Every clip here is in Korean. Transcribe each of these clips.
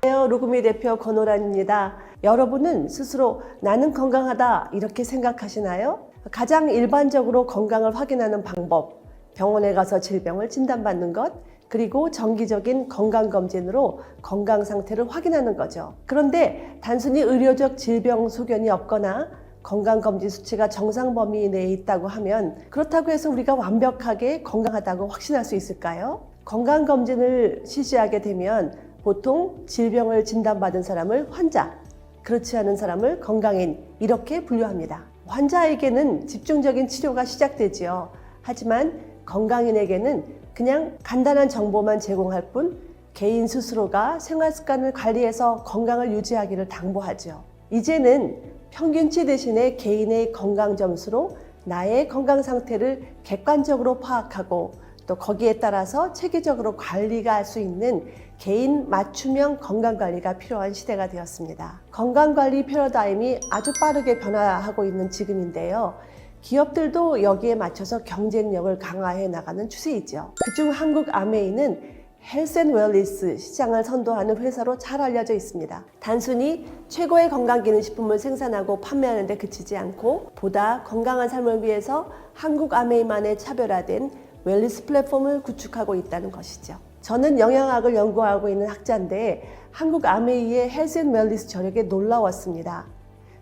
안녕하세요. 로그미 대표 권호란입니다. 여러분은 스스로 나는 건강하다 이렇게 생각하시나요? 가장 일반적으로 건강을 확인하는 방법, 병원에 가서 질병을 진단받는 것, 그리고 정기적인 건강검진으로 건강 상태를 확인하는 거죠. 그런데 단순히 의료적 질병 소견이 없거나 건강검진 수치가 정상 범위 내에 있다고 하면 그렇다고 해서 우리가 완벽하게 건강하다고 확신할 수 있을까요? 건강검진을 실시하게 되면 보통 질병을 진단받은 사람을 환자, 그렇지 않은 사람을 건강인 이렇게 분류합니다. 환자에게는 집중적인 치료가 시작되지요. 하지만 건강인에게는 그냥 간단한 정보만 제공할 뿐 개인 스스로가 생활습관을 관리해서 건강을 유지하기를 당부하죠. 이제는 평균치 대신에 개인의 건강 점수로 나의 건강 상태를 객관적으로 파악하고 또 거기에 따라서 체계적으로 관리가 할 수 있는 개인 맞춤형 건강관리가 필요한 시대가 되었습니다. 건강관리 패러다임이 아주 빠르게 변화하고 있는 지금인데요. 기업들도 여기에 맞춰서 경쟁력을 강화해 나가는 추세이죠. 그중 한국아메이는 헬스앤웰니스 시장을 선도하는 회사로 잘 알려져 있습니다. 단순히 최고의 건강기능식품을 생산하고 판매하는 데 그치지 않고 보다 건강한 삶을 위해서 한국아메이만의 차별화된 웰니스 플랫폼을 구축하고 있다는 것이죠. 저는 영양학을 연구하고 있는 학자인데 한국아메이의 헬스앤웰니스 저력에 놀라웠습니다.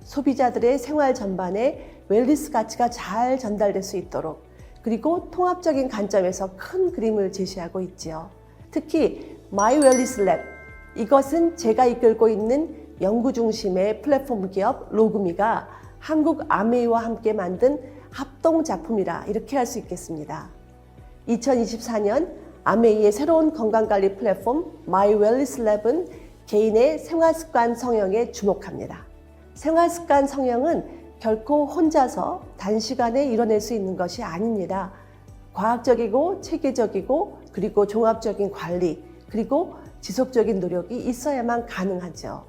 소비자들의 생활 전반에 웰니스 가치가 잘 전달될 수 있도록 그리고 통합적인 관점에서 큰 그림을 제시하고 있지요. 특히 마이 웰니스 랩, 이것은 제가 이끌고 있는 연구 중심의 플랫폼 기업 로그미가 한국아메이와 함께 만든 합동 작품이라 이렇게 할 수 있겠습니다. 2024년 아메이의 새로운 건강관리 플랫폼 마이 웰니스 랩은 개인의 생활습관 성형에 주목합니다. 생활습관 성형은 결코 혼자서 단시간에 이뤄낼 수 있는 것이 아닙니다. 과학적이고 체계적이고 그리고 종합적인 관리 그리고 지속적인 노력이 있어야만 가능하죠.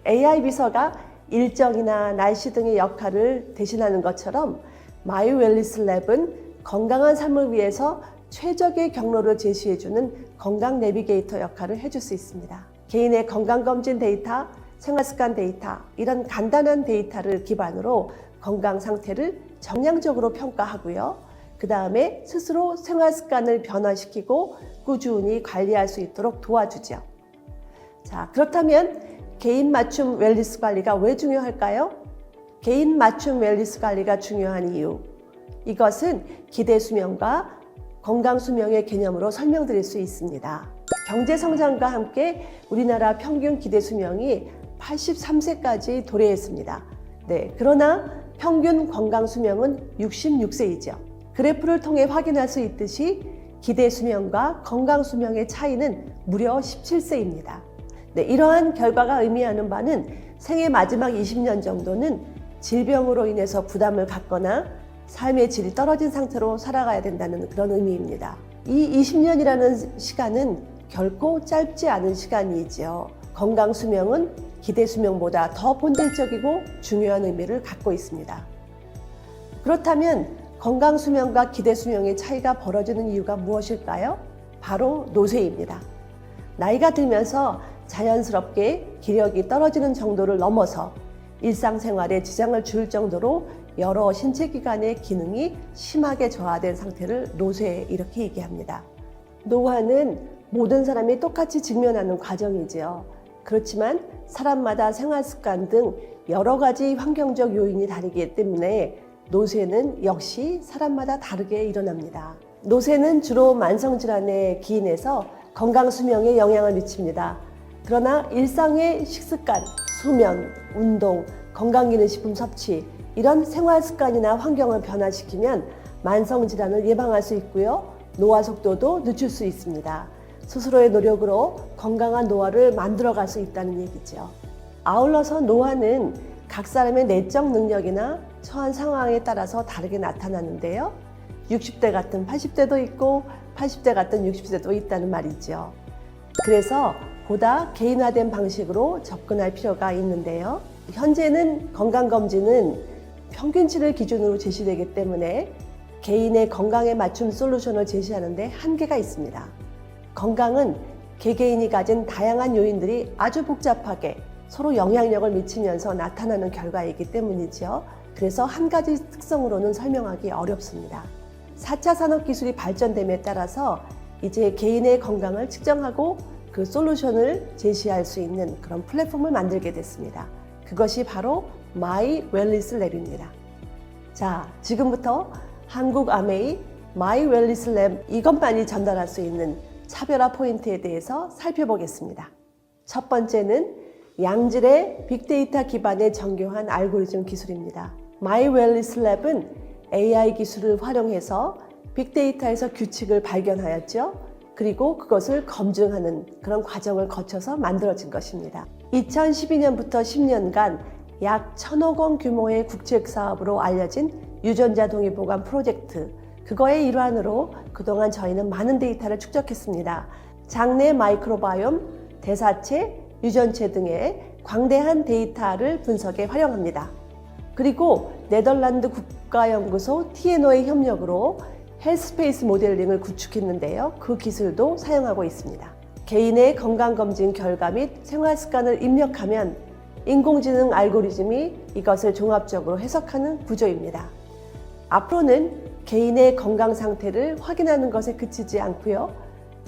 AI 비서가 일정이나 날씨 등의 역할을 대신하는 것처럼 마이 웰니스 랩은 건강한 삶을 위해서 최적의 경로를 제시해주는 건강 내비게이터 역할을 해줄 수 있습니다. 개인의 건강검진 데이터, 생활습관 데이터, 이런 간단한 데이터를 기반으로 건강 상태를 정량적으로 평가하고요. 그 다음에 스스로 생활습관을 변화시키고 꾸준히 관리할 수 있도록 도와주죠. 자, 그렇다면 개인 맞춤 웰니스 관리가 왜 중요할까요? 개인 맞춤 웰니스 관리가 중요한 이유. 이것은 기대 수명과 건강 수명의 개념으로 설명드릴 수 있습니다. 경제 성장과 함께 우리나라 평균 기대 수명이 83세까지 도래했습니다. 네, 그러나 평균 건강 수명은 66세이죠. 그래프를 통해 확인할 수 있듯이 기대 수명과 건강 수명의 차이는 무려 17세입니다. 네, 이러한 결과가 의미하는 바는 생애 마지막 20년 정도는 질병으로 인해서 부담을 갖거나 삶의 질이 떨어진 상태로 살아가야 된다는 그런 의미입니다. 이 20년이라는 시간은 결코 짧지 않은 시간이지요. 건강 수명은 기대 수명보다 더 본질적이고 중요한 의미를 갖고 있습니다. 그렇다면 건강 수명과 기대 수명의 차이가 벌어지는 이유가 무엇일까요? 바로 노쇠입니다. 나이가 들면서 자연스럽게 기력이 떨어지는 정도를 넘어서 일상생활에 지장을 줄 정도로 여러 신체 기관의 기능이 심하게 저하된 상태를 노쇠 이렇게 얘기합니다. 노화는 모든 사람이 똑같이 직면하는 과정이지요. 그렇지만 사람마다 생활습관 등 여러 가지 환경적 요인이 다르기 때문에 노쇠는 역시 사람마다 다르게 일어납니다. 노쇠는 주로 만성질환에 기인해서 건강 수명에 영향을 미칩니다. 그러나 일상의 식습관, 수면, 운동, 건강기능식품 섭취 이런 생활습관이나 환경을 변화시키면 만성질환을 예방할 수 있고요. 노화 속도도 늦출 수 있습니다. 스스로의 노력으로 건강한 노화를 만들어갈 수 있다는 얘기죠. 아울러서 노화는 각 사람의 내적 능력이나 처한 상황에 따라서 다르게 나타나는데요. 60대 같은 80대도 있고 80대 같은 60대도 있다는 말이죠. 그래서 보다 개인화된 방식으로 접근할 필요가 있는데요. 현재는 건강검진은 평균치를 기준으로 제시되기 때문에 개인의 건강에 맞춘 솔루션을 제시하는 데 한계가 있습니다. 건강은 개개인이 가진 다양한 요인들이 아주 복잡하게 서로 영향력을 미치면서 나타나는 결과이기 때문이죠. 그래서 한 가지 특성으로는 설명하기 어렵습니다. 4차 산업기술이 발전됨에 따라서 이제 개인의 건강을 측정하고 그 솔루션을 제시할 수 있는 그런 플랫폼을 만들게 됐습니다. 그것이 바로 My Wellness Lab입니다. 자, 지금부터 한국아메이 My Wellness Lab 이것만이 전달할 수 있는 차별화 포인트에 대해서 살펴보겠습니다. 첫 번째는 양질의 빅데이터 기반의 정교한 알고리즘 기술입니다. My Wellness Lab은 AI 기술을 활용해서 빅데이터에서 규칙을 발견하였죠. 그리고 그것을 검증하는 그런 과정을 거쳐서 만들어진 것입니다. 2012년부터 10년간 약 1,000억 원 규모의 국책 사업으로 알려진 유전자 동의 보관 프로젝트, 그거의 일환으로 그동안 저희는 많은 데이터를 축적했습니다. 장내 마이크로바이옴, 대사체, 유전체 등의 광대한 데이터를 분석에 활용합니다. 그리고 네덜란드 국가연구소 TNO의 협력으로 헬스페이스 모델링을 구축했는데요. 그 기술도 사용하고 있습니다. 개인의 건강검진 결과 및 생활습관을 입력하면 인공지능 알고리즘이 이것을 종합적으로 해석하는 구조입니다. 앞으로는 개인의 건강 상태를 확인하는 것에 그치지 않고요.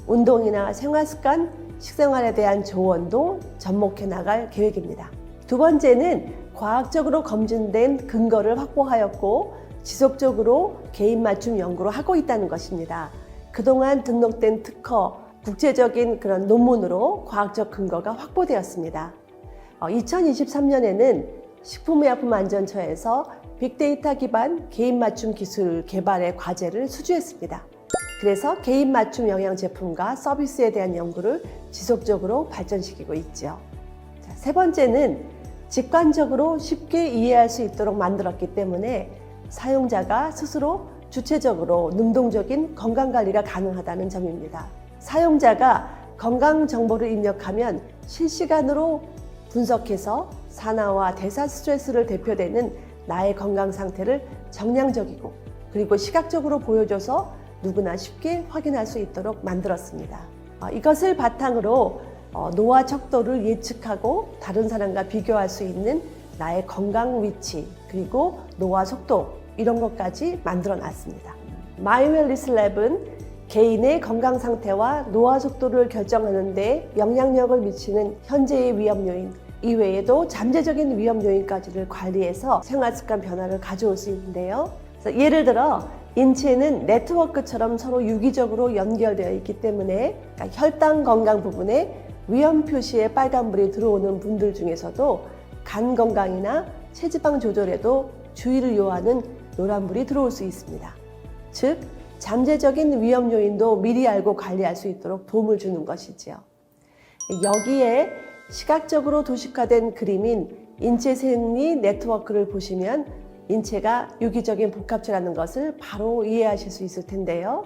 운동이나 생활습관, 식생활에 대한 조언도 접목해 나갈 계획입니다. 두 번째는 과학적으로 검증된 근거를 확보하였고 지속적으로 개인 맞춤 연구를 하고 있다는 것입니다. 그동안 등록된 특허, 국제적인 그런 논문으로 과학적 근거가 확보되었습니다. 2023년에는 식품의약품안전처에서 빅데이터 기반 개인 맞춤 기술 개발의 과제를 수주했습니다. 그래서 개인 맞춤 영양 제품과 서비스에 대한 연구를 지속적으로 발전시키고 있죠. 세 번째는 직관적으로 쉽게 이해할 수 있도록 만들었기 때문에 사용자가 스스로 주체적으로 능동적인 건강관리가 가능하다는 점입니다. 사용자가 건강 정보를 입력하면 실시간으로 분석해서 산화와 대사 스트레스를 대표되는 나의 건강 상태를 정량적이고 그리고 시각적으로 보여줘서 누구나 쉽게 확인할 수 있도록 만들었습니다. 이것을 바탕으로 노화 척도를 예측하고 다른 사람과 비교할 수 있는 나의 건강 위치 그리고 노화 속도 이런 것까지 만들어 놨습니다. My Wellness Lab은 개인의 건강 상태와 노화 속도를 결정하는 데 영향력을 미치는 현재의 위험 요인 이외에도 잠재적인 위험 요인까지를 관리해서 생활습관 변화를 가져올 수 있는데요. 그래서 예를 들어 인체는 네트워크처럼 서로 유기적으로 연결되어 있기 때문에 혈당 건강 부분에 위험 표시에 빨간불이 들어오는 분들 중에서도 간 건강이나 체지방 조절에도 주의를 요하는 노란불이 들어올 수 있습니다. 즉, 잠재적인 위험 요인도 미리 알고 관리할 수 있도록 도움을 주는 것이지요. 여기에 시각적으로 도식화된 그림인 인체 생리 네트워크를 보시면 인체가 유기적인 복합체라는 것을 바로 이해하실 수 있을 텐데요.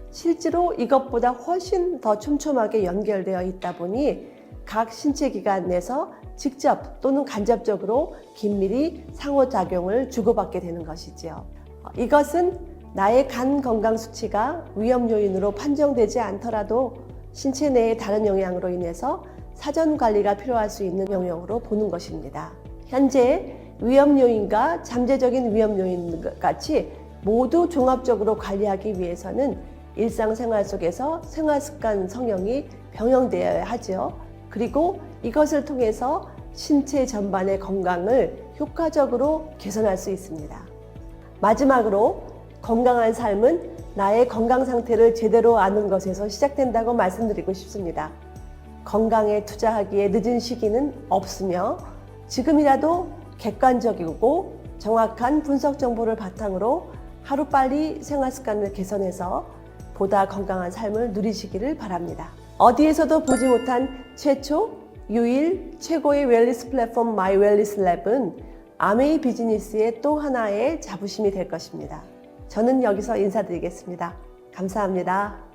실제로 이것보다 훨씬 더 촘촘하게 연결되어 있다 보니 각 신체 기관 내에서 직접 또는 간접적으로 긴밀히 상호작용을 주고받게 되는 것이지요. 이것은 나의 간 건강 수치가 위험 요인으로 판정되지 않더라도 신체 내의 다른 영향으로 인해서 사전 관리가 필요할 수 있는 영역으로 보는 것입니다. 현재 위험 요인과 잠재적인 위험 요인 같이 모두 종합적으로 관리하기 위해서는 일상생활 속에서 생활습관 성형이 병행되어야 하죠. 그리고 이것을 통해서 신체 전반의 건강을 효과적으로 개선할 수 있습니다. 마지막으로 건강한 삶은 나의 건강 상태를 제대로 아는 것에서 시작된다고 말씀드리고 싶습니다. 건강에 투자하기에 늦은 시기는 없으며 지금이라도 객관적이고 정확한 분석 정보를 바탕으로 하루빨리 생활습관을 개선해서 보다 건강한 삶을 누리시기를 바랍니다. 어디에서도 보지 못한 최초, 유일, 최고의 웰니스 플랫폼 My Wellness Lab은 아메이 비즈니스의 또 하나의 자부심이 될 것입니다. 저는 여기서 인사드리겠습니다. 감사합니다.